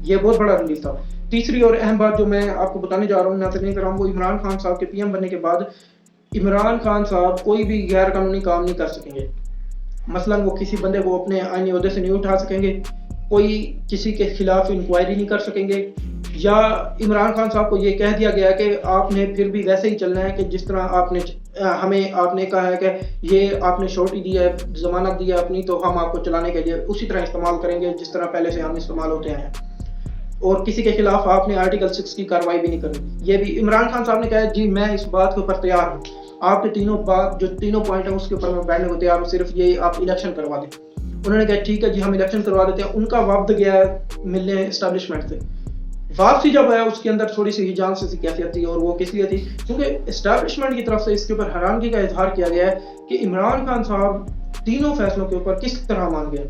یہ بہت بڑا ریلیف تھا. تیسری اور اہم بات جو میں آپ کو بتانے جا رہا ہوں ناظرین کرام، وہ عمران خان صاحب کے پی ایم بننے کے بعد عمران خان صاحب کوئی بھی غیر قانونی کام نہیں کر سکیں گے. مثلاً وہ کسی بندے کو اپنے آئینی عہدے سے نہیں اٹھا سکیں گے، کوئی کسی کے خلاف انکوائری نہیں کر سکیں گے، یا عمران خان صاحب کو یہ کہہ دیا گیا کہ آپ نے پھر بھی ویسے ہی چلنا ہے کہ جس طرح آپ نے کہا ہے کہ یہ آپ نے شورٹی دی ہے، ضمانت دی ہے اپنی، تو ہم آپ کو چلانے کے لیے اسی طرح استعمال کریں گے جس طرح پہلے سے ہم استعمال ہوتے ہیں. اور کسی کے خلاف آپ نے آرٹیکل 6 کی کارروائی بھی نہیں کرنی. یہ بھی عمران خان صاحب نے کہا جی میں اس بات کے اوپر تیار ہوں، آپ کے تینوں پوائنٹ ہیں اس کے اوپر میں بیٹھنے کو تیار ہوں، صرف یہ آپ الیکشن کروا دیں. انہوں نے کہا ٹھیک ہے جی ہم الیکشن کروا دیتے ہیں. ان کا وفد گیا ملنے اسٹیبلشمنٹ سے. واپسی جب آیا اس کے اندر تھوڑی سی ہجان سی کیفیت تھی، اور وہ کس لیے تھی؟ کیونکہ اسٹیبلشمنٹ کی طرف سے اس کے اوپر حیرانگی کا اظہار کیا گیا ہے کہ عمران خان صاحب تینوں فیصلوں کے اوپر کس طرح مان گئے.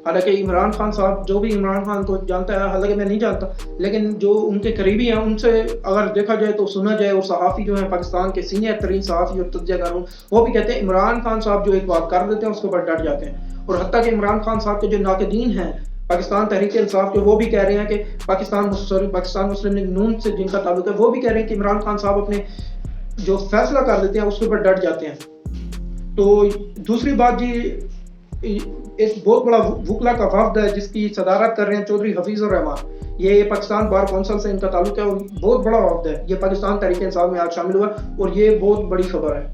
حالانکہ عمران خان صاحب، جو بھی عمران خان کو جانتا ہے، حالانکہ میں نہیں جانتا، لیکن جو ان کے قریبی ہیں ان سے اگر دیکھا جائے تو سنا جائے، اور صحافی جو ہیں پاکستان کے سینئر ترین صحافی اور تجزیہ کار، وہ بھی کہتے ہیں عمران خان صاحب جو ایک بات کر دیتے ہیں اس کے اوپر ڈٹ جاتے ہیں. اور حتیٰ کہ عمران خان صاحب کے جو ناقدین ہیں پاکستان تحریک انصاف کے، وہ بھی کہہ رہے ہیں کہ پاکستان مسلم لیگ نون سے جن کا تعلق ہے، وہ بھی کہہ رہے ہیں کہ عمران خان صاحب اپنے جو فیصلہ کر دیتے ہیں اس کے اوپر ڈٹ جاتے ہیں. تو دوسری بات جی، ایک بہت بڑا وکلا کا وفد ہے جس کی صدارت کر رہے ہیں چودھری حفیظ الرحمان. یہ پاکستان بار کونسل سے ان کا تعلق ہے، اور بہت بڑا وفد ہے. یہ پاکستان تحریک انصاف میں آج شامل ہوا، اور یہ بہت بڑی خبر ہے،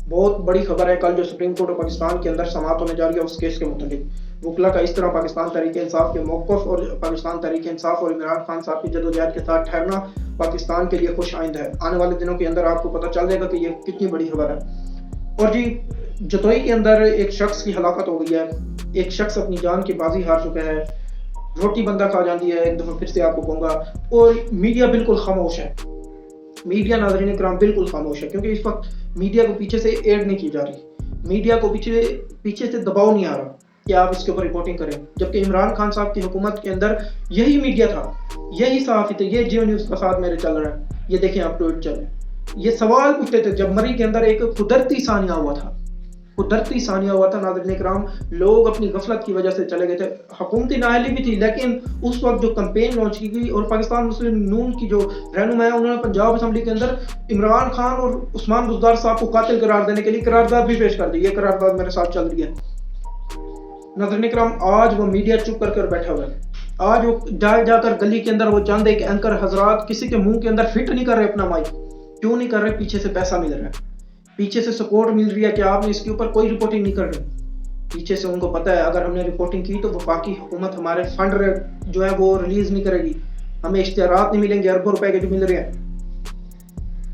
بہت بڑی خبر ہے. کل جو سپریم کورٹ آف پاکستان کے اندر سماعت ہونے جا رہی ہے اس کیس کے متعلق، وکلا کا اس طرح پاکستان تحریک انصاف کے موقف اور پاکستان تحریک انصاف اور عمران خان صاحب کی جدوجہد کے ساتھ ٹھہرنا پاکستان کے لیے خوش آئند ہے. آنے والے دنوں کے اندر آپ کو پتہ چل جائے گا کہ یہ کتنی بڑی خبر ہے. اور جی جتوئی کے اندر ایک شخص کی ہلاکت ہو گئی ہے، ایک شخص اپنی جان کی بازی ہار چکا ہے. روٹی بندہ کھا جاتی ہے، ایک دفعہ پھر سے آپ کو کہوں گا. اور میڈیا بالکل خاموش ہے، میڈیا ناظرین کرام بالکل خاموش ہے، کیونکہ اس وقت میڈیا کو پیچھے سے ایڈ نہیں کی جا رہی، میڈیا کو پیچھے سے دباؤ نہیں آ رہا کہ آپ اس کے اوپر رپورٹنگ کریں. جبکہ عمران خان صاحب کی حکومت کے اندر یہی میڈیا تھا، یہی صحافی تھے، یہ جیو نیوز کا ساتھ میرے چل رہا ہے. یہ دیکھیں آپ ٹویٹ چل رہے ہیں، یہ سوال پوچھتے تھے. جب مری کے اندر ایک قدرتی ثانیہ ہوا تھا ناظرین کرام، لوگ اپنی غفلت کی وجہ سے چلے گئے تھے. حکومتی نااہلی بھی تھی، لیکن اس وقت جو کمپین لانچ کی گئی اور پاکستان مسلم نون کی جو رہنما ہے انہوں نے پنجاب اسمبلی کے اندر عمران خان اور عثمان بزدار صاحب کو قاتل قرار دینے کے لیے قرارداد بھی پیش کر دی. یہ قرارداد میرے ساتھ چل رہی ہے ناظرین کرام. آج وہ میڈیا چپ کر بیٹھا ہوا ہے. آج وہ جا کر گلی کے اندر وہ چند ایک اینکر حضرات کسی کے منہ کے اندر فٹ نہیں کر رہے اپنا مائک. کیوں نہیں کر رہے؟ پیچھے سے پیسہ مل رہا ہے، پیچھے سے سپورٹ مل رہی ہے کہ آپ نے اس کے اوپر کوئی رپورٹنگ نہیں کر رہے. پیچھے سے ان کو پتہ ہے اگر ہم نے رپورٹنگ کی تو وفاقی حکومت ہمارے فنڈ جو ہے وہ ریلیز نہیں کرے گی، ہمیں اشتہارات نہیں ملیں گے اربوں روپے کے جو مل رہے ہیں.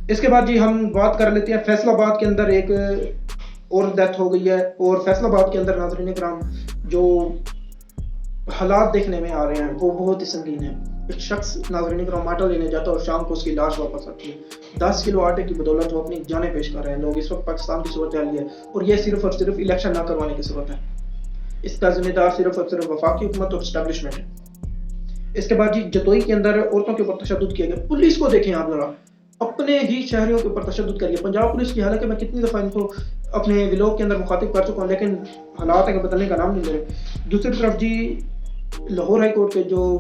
اس کے بعد جی ہم بات کر لیتے ہیں فیصل آباد کے اندر ایک اور ڈیتھ ہو گئی ہے. اور فیصل آباد کے اندر ناظرین کرام جو حالات دیکھنے میں آ رہے ہیں وہ بہت ہی سنگین ہیں. ایک شخص ناظرین کرام آٹا لینے جاتا ہے اور شام کو اس کی لاش واپس آتی ہے. 10 کلو آٹے کی بدولت وہ اپنی جانیں پیش کر رہے ہیں. لوگ اس وقت پاکستان کی صورتحال ہے، اور یہ صرف اور صرف الیکشن نہ کروانے کی صورت ہے. اس کا ذمہ دار صرف اور صرف وفاقی حکومت اور اسٹیبلشمنٹ ہے. اس کے بعد جی جتوئی کے اندر عورتوں کے اوپر تشدد کیا گیا. پولیس کو دیکھیں آپ ذرا، اپنے ہی شہریوں کے اوپر تشدد کریے. پنجاب پولیس کی، حالانکہ میں کتنی دفعہ ان کو اپنے ولاگ کے اندر مخاطب کر چکا ہوں، لیکن حالات ہے کہ بدلنے کا نام نہیں لے رہے. دوسری طرف جی لاہور ہائی کورٹ کے جو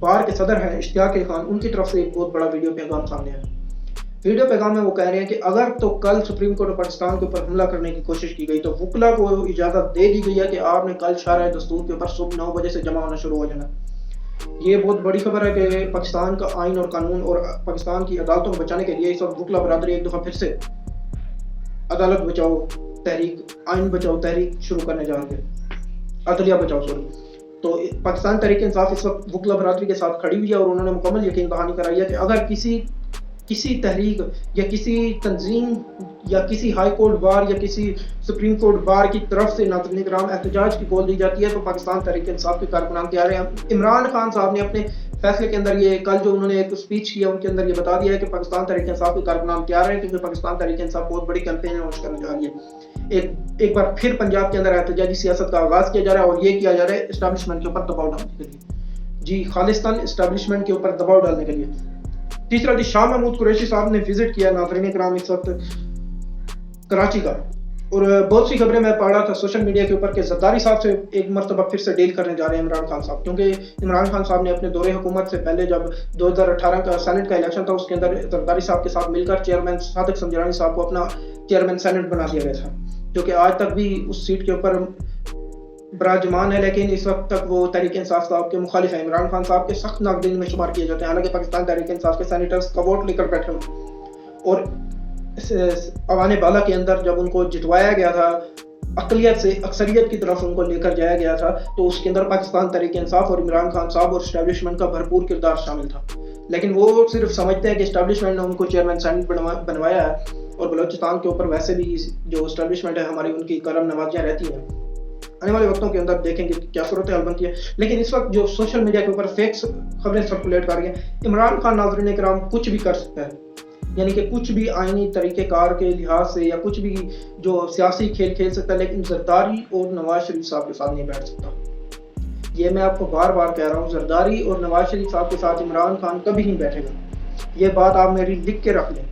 بار کے صدر ہیں اشتیاق خان، ان کی طرف سے ایک بہت بڑا ویڈیو پیغام سامنے آیا. ویڈیو پیغام میں وہ کہہ رہے ہیں کہ اگر تو کل سپریم کورٹ آف پاکستان کے اوپر حملہ کرنے کی کوشش کی گئی تو وکلا کو اجازت دے دی گئی ہے کہ آپ نے کل شارع دستور کے اوپر صبح 9 بجے سے جمع ہونا شروع ہو جانا. یہ بہت بڑی خبر ہے کہ پاکستان کا آئین اور قانون اور پاکستان کی عدالتوں کو بچانے کے لیے اس وقت وکلا برادری ایک دفعہ پھر سے عدالت بچاؤ تحریک، آئین بچاؤ تحریک شروع کرنے جا رہے ہیں، عدلیہ بچاؤ تو پاکستان تحریک انصاف اس وقت وکلا برادری کے ساتھ کھڑی ہوئی ہے، اور انہوں نے مکمل یقین دہانی کرائی ہے کہ اگر کسی تحریک یا کسی تنظیم یا کسی ہائی کورٹ بار یا کسی سپریم کورٹ بار کی طرف سے ناظرین کرام احتجاج کی کال دی جاتی ہے تو پاکستان تحریک انصاف کے کارکنان تیار ہیں. عمران خان صاحب نے اپنے فیصلے کے اندر یہ کل جو انہوں نے ایک اسپیچ کیا ان کے اندر یہ بتا دیا ہے کہ پاکستان تحریک انصاف کے کارکنان تیار ہیں، کیونکہ پاکستان تحریک انصاف بہت بڑی کیمپین لانچ کرنے جا رہی ہے. ایک بار پھر پنجاب کے اندر احتجاجی سیاست کا آغاز کیا جا رہا ہے، اور یہ کیا جا رہا ہے اسٹیبلشمنٹ کے اوپر دباؤ ڈالنے کے لیے. جی خالصتاً اسٹیبلشمنٹ کے اوپر دباؤ ڈالنے کے لیے. تیسرا جی شاہ محمود قریشی صاحب نے وزٹ کیا ناظرین کرام اس وقت کراچی کا. اور بہت سی خبریں میں پڑھ رہا تھا سوشل میڈیا کے اوپر کہ زرداری صاحب سے ایک مرتبہ پھر سے ڈیل کرنے جا رہے ہیں عمران خان صاحب، کیونکہ عمران خان صاحب نے اپنے دور حکومت سے پہلے جب 2018 کا سینٹ کا الیکشن تھا، اس کے اندر زرداری صاحب کے ساتھ مل کر چیئرمین صادق سمجھرانی صاحب کو اپنا چیئرمین سینٹ بنا دیا گیا تھا، جو کہ آج تک بھی اس سیٹ کے اوپر براجمان ہے، لیکن اس وقت تک وہ تحریک انصاف صاحب کے مخالف ہیں، عمران خان صاحب کے سخت ناقدین میں شمار کیے جاتے ہیں، حالانکہ پاکستان تحریک انصاف کے سینیٹرز کا ووٹ لے کر بیٹھے ہوئے، اور اوان بالا کے اندر جب ان کو جتوایا گیا تھا اقلیت سے اکثریت کی طرف ان کو لے کر جایا گیا تھا، تو اس کے اندر پاکستان تحریک انصاف اور عمران خان صاحب اور اسٹیبلشمنٹ کا بھرپور کردار شامل تھا، لیکن وہ صرف سمجھتے ہیں کہ اسٹیبلشمنٹ نے ان کو چیئرمین سینٹ بنوایا ہے، اور بلوچستان کے اوپر ویسے بھی جو اسٹیبلشمنٹ ہے ہماری ان کی کرم نوازیاں رہتی ہیں، آنے والے وقتوں کے اندر دیکھیں گے کیا صورتحال بنتی ہے، لیکن اس وقت جو سوشل میڈیا کے اوپر فیک خبریں سرکولیٹ کر رہی ہیں، عمران خان ناظرین کرام کچھ بھی کر سکتا ہے، یعنی کہ کچھ بھی آئینی طریقہ کار کے لحاظ سے یا کچھ بھی جو سیاسی کھیل کھیل سکتا ہے، لیکن زرداری اور نواز شریف صاحب کے ساتھ نہیں بیٹھ سکتا۔ یہ میں آپ کو بار بار کہہ رہا ہوں، زرداری اور نواز شریف صاحب کے ساتھ عمران خان کبھی نہیں بیٹھے گا، یہ بات آپ میری لکھ کے رکھ لیں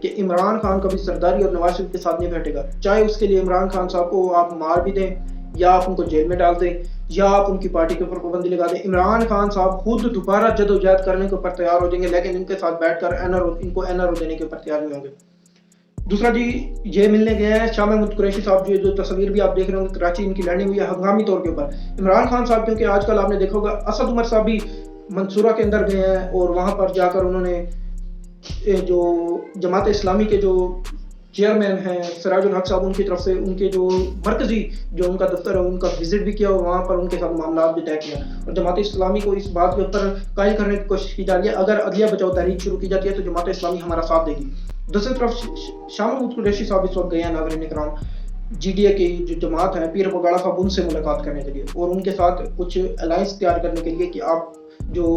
کہ عمران خان کبھی زرداری اور نواز شریف کے ساتھ نہیں بیٹھے گا، چاہے اس کے لیے عمران خان صاحب کو آپ مار بھی دیں یا آپ ان کو جیل میں ڈال دیں یا آپ ان کی پارٹی کے اوپر پابندی لگا دیں، عمران خان صاحب خود دوبارہ جدوجہد کرنے کے اوپر تیار ہو جائیں گے، لیکن ان کے ساتھ بیٹھ کر ان کو این آر او دینے کے اوپر تیار نہیں ہوں گے۔ دوسرا جی، یہ ملنے گئے ہیں شاہ محمود قریشی صاحب، جو تصویر بھی آپ دیکھ رہے ہوں گے کراچی ان کی لینڈنگ ہوئی ہے ہنگامی طور کے اوپر، عمران خان صاحب کیونکہ آج کل آپ نے دیکھا ہوگا اسد عمر صاحب بھی منصورہ کے اندر گئے ہیں، اور وہاں پر جا کر انہوں نے جو جماعت اسلامی کے جو چیئرمین ہیں سراج الحق صاحب، ان کی طرف سے ان کے جو مرکزی جو ان کا دفتر ہے ان کا وزٹ بھی کیا، اور وہاں پر ان کے ساتھ معاملات بھی طے کیا، اور جماعت اسلامی کو اس بات کے اوپر قائل کرنے کی کوشش کی جا رہی ہے اگر عدلیہ بچاؤ تحریک شروع کی جاتی ہے تو جماعت اسلامی ہمارا ساتھ دے گی۔ دوسری طرف شاہ محمود قریشی صاحب اس وقت گئے ہیں ناظرین کرام جی ڈی اے کی جو جماعت ہے پیر بگاڑا صاحب، ان سے ملاقات کرنے کے لیے اور ان کے ساتھ کچھ الائنس تیار کرنے کے لیے کہ آپ جو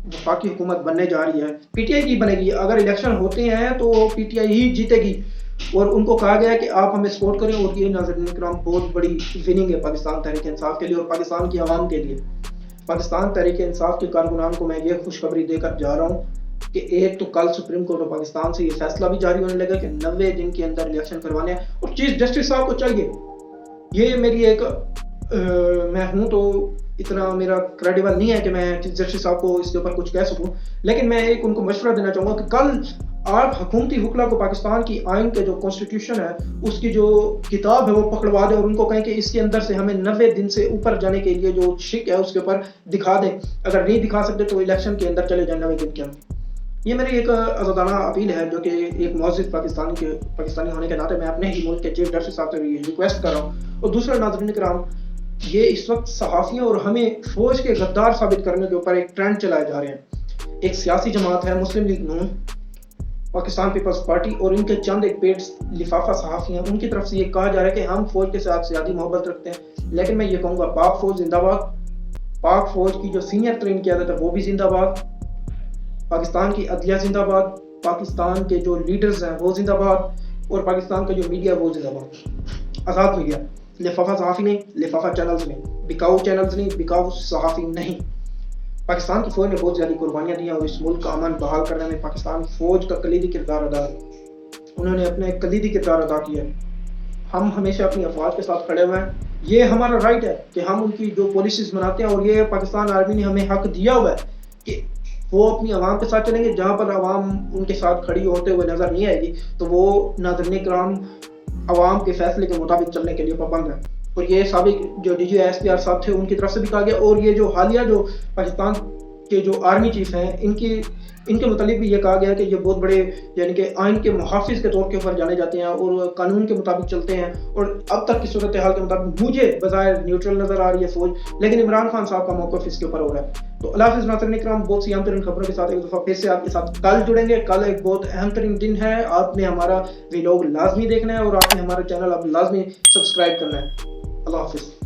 وفاقی حکومت بننے جا رہی ہے پی ٹی آئی کی بنے گی، اگر الیکشن ہوتے ہیں تو پی ٹی آئی ہی جیتے گی، اور ان کو کہا گیا کہ آپ ہمیں سپورٹ کریں، اور یہ ناظرین کرام بہت بڑی وننگ ہے پاکستان تحریک انصاف کے لیے اور پاکستان کی عوام کے لیے۔ پاکستان تحریک انصاف کے کارکنان کو میں یہ خوشخبری دے کر جا رہا ہوں کہ ایک تو کل سپریم کورٹ آف پاکستان سے یہ فیصلہ بھی جاری ہونے لگا کہ 90 دن کے اندر الیکشن کروانے ہیں، اور چیف جسٹس صاحب کو چاہیے، یہ میری ایک میں ہوں تو اتنا میرا کریڈیبل نہیں ہے کہ میں چیف جسٹس صاحب کو اس کے اوپر کچھ کہہ سکوں، لیکن میں ایک ان کو مشورہ دینا چاہوں گا کہ کل آپ حکومتی وکلا کو پاکستان کی آئین کے جو کانسٹیٹیوشن ہے اس کی جو کتاب ہے وہ پکڑوا دیں، اور ان کو کہیں کہ اس کے اندر سے ہمیں 90 دن سے اوپر جانے کے لیے جو شک ہے اس کے اوپر دکھا دیں، اگر نہیں دکھا سکتے تو الیکشن کے اندر چلے جائیں 90 دن کے اندر۔ یہ میری ایک آزادانہ اپیل ہے جو کہ ایک معزز پاکستانی ہونے کے ناطے میں اپنے ہی ملک کے چیف جسٹس صاحب سے ریکویسٹ کر رہا ہوں۔ اور دوسرا ناظرین کرام، یہ اس وقت صحافیوں اور ہمیں فوج کے غدار ثابت کرنے کے اوپر ایک ٹرینڈ چلائے جا رہے ہیں۔ ایک سیاسی جماعت ہے مسلم لیگ نون، پاکستان پیپلز پارٹی، اور ان کے چند ایک پیٹ لفافہ صحافی ہیں، ان کی طرف سے یہ کہا جا رہا ہے کہ ہم فوج کے ساتھ زیادہ محبت رکھتے ہیں، لیکن میں یہ کہوں گا پاک فوج زندہ باد، پاک فوج کی جو سینئر ترین قیادت ہے وہ بھی زندہ باد، پاکستان کی عدلیہ زندہ باد، پاکستان کے جو لیڈرز ہیں وہ زندہ باد، اور پاکستان کا جو میڈیا ہے وہ زندہ باد۔ آزاد میڈیا، لفافہ صحافی نہیں، لفافہ چینلز نہیں، بکاؤ چینلز نہیں، بکاؤ صحافی نہیں۔ پاکستان کی فوج نے بہت زیادہ قربانیاں دی ہیں اور اس ملک کا امن بحال کرنے میں پاکستان فوج کا کلیدی کردار ادا ہے، انہوں نے اپنا ایک کلیدی کردار ادا کیا ہے۔ ہم ہمیشہ اپنی افواج کے ساتھ کھڑے ہوئے ہیں، یہ ہمارا رائٹ ہے کہ ہم ان کی جو پالیسیز بناتے ہیں، اور یہ پاکستان آرمی نے ہمیں حق دیا ہوا ہے کہ وہ اپنی عوام کے ساتھ چلیں گے، جہاں پر عوام ان کے ساتھ کھڑی ہوتے ہوئے نظر نہیں آئے گی تو وہ ناظرین کرام عوام کے فیصلے کے مطابق چلنے کے لیے پابند ہیں۔ اور یہ سابق جو D G S P R صاحب تھے ان کی طرف سے بھی کہا گیا، اور یہ جو حالیہ جو پاکستان کے جو آرمی چیف ہیں ان کے متعلق بھی یہ کہا گیا کہ یہ بہت بڑے یعنی کہ آئین کے محافظ کے طور کے اوپر جانے جاتے ہیں اور قانون کے مطابق چلتے ہیں، اور اب تک کی صورتحال کے مطابق مجھے بظاہر نیوٹرل نظر آ رہی ہے فوج، لیکن عمران خان صاحب کا موقف اس کے اوپر ہو رہا ہے۔ تو اللہ حافظ ناظرین اکرام، بہت سی اہم ترین خبروں کے ساتھ ایک دفعہ پھر سے آپ کے ساتھ کل جڑیں گے۔ کل ایک بہت اہم ترین دن ہے، آپ نے ہمارا ولاگ لازمی دیکھنا ہے اور آپ نے ہمارا چینل اب لازمی سبسکرائب کرنا ہے۔ اللہ حافظ۔